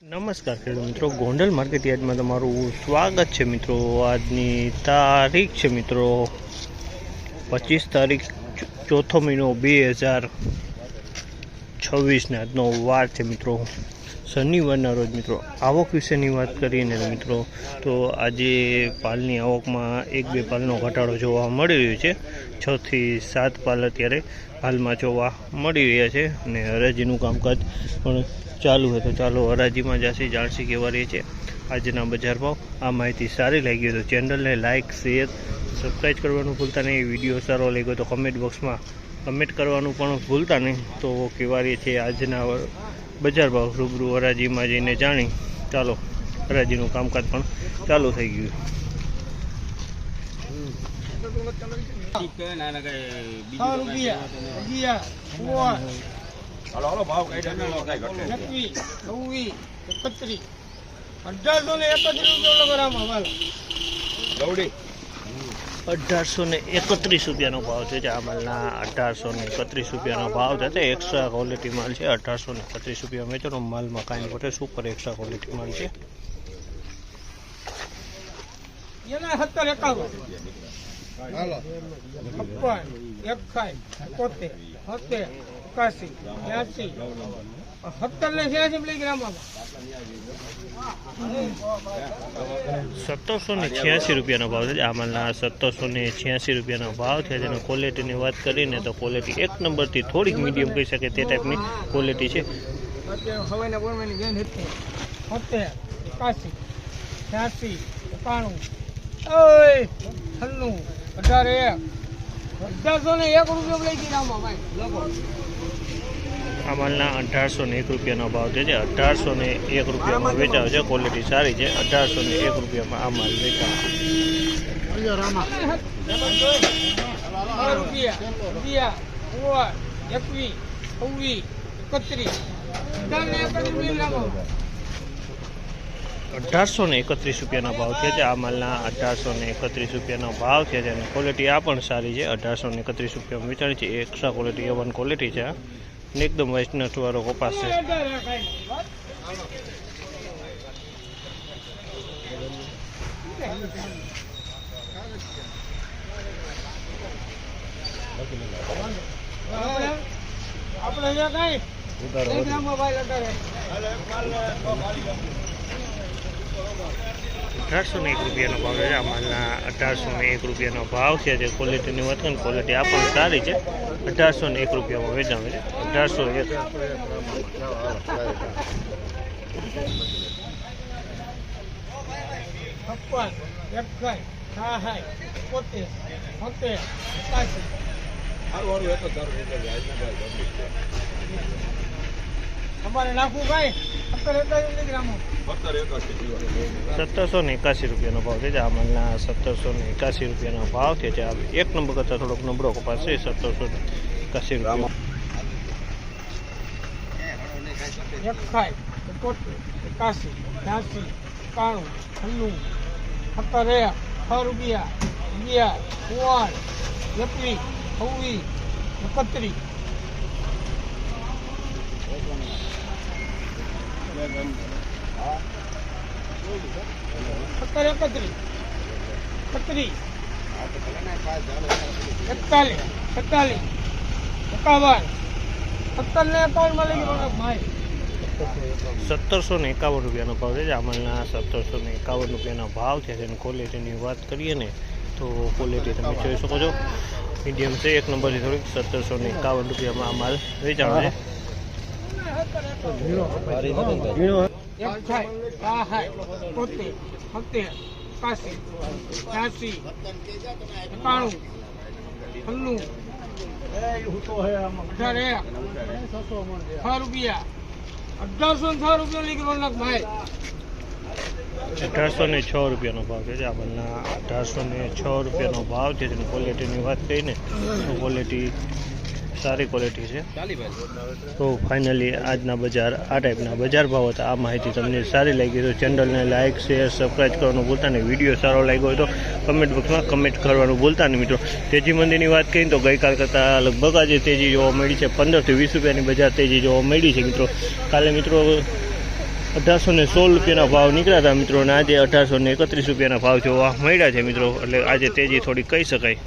નમસ્કાર ખેડૂત મિત્રો, ગોંડલ માર્કેટ યાર્ડમાં તમારું સ્વાગત છે મિત્રો। આજની તારીખ છે મિત્રો 25 તારીખ ચોથો મહિનો 2026 ને આજનો વાર છે મિત્રો શનિવારના રોજ મિત્રો। આવક વિશેની વાત કરીએ ને મિત્રો તો આજે પાલની આવકમાં 1-2 પાલનો ઘટાડો જોવા મળી રહ્યો છે। 6 થી 7 પાલ અત્યારે હાલમાં જોવા મળી રહ્યા છે અને હરાજીનું કામકાજ પણ ચાલુ है। तो चालो हराजी में जासी जाणसी केवा रही है आजना बजार भाव। आ माहिती सारी लगी तो चैनल ने लाइक शेर सब्सक्राइब करवानुं भूलता नहीं। वीडियो सारो लग्यो तो कमेंट बॉक्स में कमेंट करवानुं पण भूलता नहीं। तो केवा रही है आजना बजार भाव रूबरू हराजी में जईने जाणी। चालो हराजीनुं कामकाज पण चालू थई गयुं। हेलो हेलो भाव कई देने लो कई घटे 21 31 1831 ग्राम हवाला गौड़ी 1831 रुपयाનો ભાવ છે। જામલના 1831 રૂપિયાનો ભાવ છે। एक्स्ट्रा क्वॉलिटी माल है। 1831 रुपया वेचવાનો मालમાં કાંઈ ઘટે સુપર एक्स्ट्रा क्वॉलिटी माल છે। એના 70 51 હાલો 56 71 71 81 82 70 ને 86 મિલીગ્રામ 1786 રૂપિયાનો ભાવ છે। આમલના 1786 રૂપિયાનો ભાવ છે। જેનો ક્વોલિટીની વાત કરીને તો ક્વોલિટી એક નંબરથી થોડીક મીડિયમ કહી શકે તે ટાઈપની ક્વોલિટી છે। હવાના બોરવાની ગેન હતી 70 81 86 91 ઓય 96 18 1801 રૂપિયા મિલીગ્રામ ભાઈ લોકો। આમલના 1801 રૂપિયાનો ભાવ છે। 1801 રૂપિયામાં વેચાયો છે। ક્વોલિટી સારી છે। 1801 રૂપિયામાં આ માલ વેચાયો છે। રૂપિયા 1831 રૂપિયાનો ભાવ છે। આ માલના 1831 રૂપિયાનો ભાવ છે અને ક્વોલિટી આ પણ સારી છે। 1831 રૂપિયામાં વેચાણી છે। એક્સ્ટ્રા ક્વોલિટી A1 ક્વોલિટી છે અને એકદમ વાઇટનેસ વાળો કપાસ છે। આપણે અહીંયા કઈ મોબાઈલ અડારે 1801 રૂપિયાનો ભાવ છે। આ માલના 1801 રૂપિયાનો ભાવ છે। જે ક્વોલિટીની વાત કરીને ક્વોલિટી આ પણ સારી છે। 1801 રૂપિયામાં વેચાવે છે। 1801 અમારે નાખવું કઈ 1781 રૂપિયાનો ભાવ છે। આ માલના 1781 રૂપિયાનો ભાવ છે। એક નંબર કરતાં થોડોક નબળો કપાસ છે। 1781 રૂપિયા 1751 રૂપિયાનો ભાવ છે। આમલના 1751 રૂપિયાનો ભાવ છે। જેની ક્વોલિટીની વાત કરીએ ને તો ક્વોલિટી તમે જોઈ શકો છો મીડિયમ છે। એક નંબરથી થોડીક 1751 રૂપિયામાં આ માલ વેચાણો છે। રૂપિયા 1806 રૂપિયા લીધો ભાઈ। 1806 રૂપિયાનો ભાવ છે। આ માલના 1806 રૂપિયાનો ભાવ છે। જેની ક્વોલિટીની વાત કરીને તો ક્વોલિટી સારી ક્વોલિટી છે। તો ફાઇનલી આજના બજાર આ ટાઈપના બજાર ભાવ હતા। આ માહિતી તમને સારી લાગી તો ચેનલને લાઇક શેર સબસ્ક્રાઈબ કરવાનું ભૂલતા નહીં। વિડીયો સારો લાગ્યો હોય તો કમેન્ટ બોક્સમાં કમેન્ટ કરવાનું ભૂલતા નહીં મિત્રો। તેજી મંદીની વાત કરીએ તો ગઈકાલ કરતાં લગભગ આજે તેજી જોવા મળી છે। 15 થી 20 રૂપિયાની બજાર તેજી જોવા મળી છે મિત્રો। કાલે મિત્રો 1816 રૂપિયાના ભાવ નીકળ્યા હતા મિત્રો, અને આજે 1831 રૂપિયાના ભાવ જોવા મળ્યા છે મિત્રો. એટલે આજે તેજી થોડી કહી શકાય.